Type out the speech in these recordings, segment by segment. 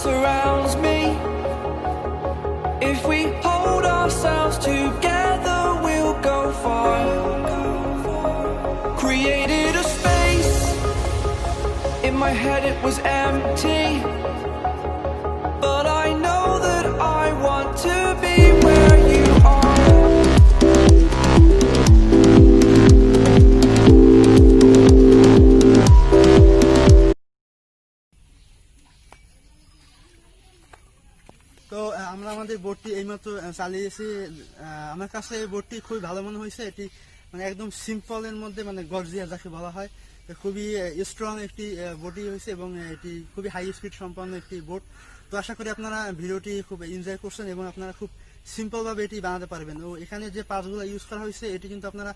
surrounds me. If we hold ourselves together, we'll go far. Created a space. In my head it was empty, but I know that I want to be where you are. তো আমরা আমাদের বোটটি এইমাত্র চালিয়েছি। আমার কাছে এই বোটটি খুবই ভালো মনে হয়েছে। এটি মানে একদম সিম্পলের মধ্যে, মানে গর্জিয়াস যাকে বলা হয় খুবই স্ট্রং একটি বডি হয়েছে এবং এটি খুবই হাই স্পিড সম্পন্ন একটি বোট। তো আশা করি আপনারা ভিডিওটি খুব এনজয় করছেন এবং আপনারা খুব সিম্পল ভাবে এটি বানাতে পারবেন। ও এখানে যে পার্টসগুলো ইউজ করা হয়েছে এটি কিন্তু আপনারা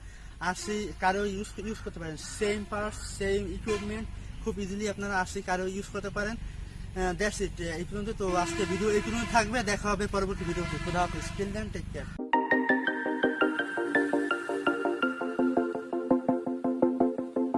আরসি কারেও ইউজ করতে পারেন। সেম পার্টস, সেম ইকুইপমেন্ট, খুব ইজিলি আপনারা আরসি কারেও ইউজ করতে পারেন। দ্যাটস ইট, এই পর্যন্ত। তো আজকে ভিডিও এই পর্যন্ত থাকবে, দেখা হবে পরবর্তী ভিডিওতে। খুদা হাফেজ, টিল দেন টেক কেয়ার।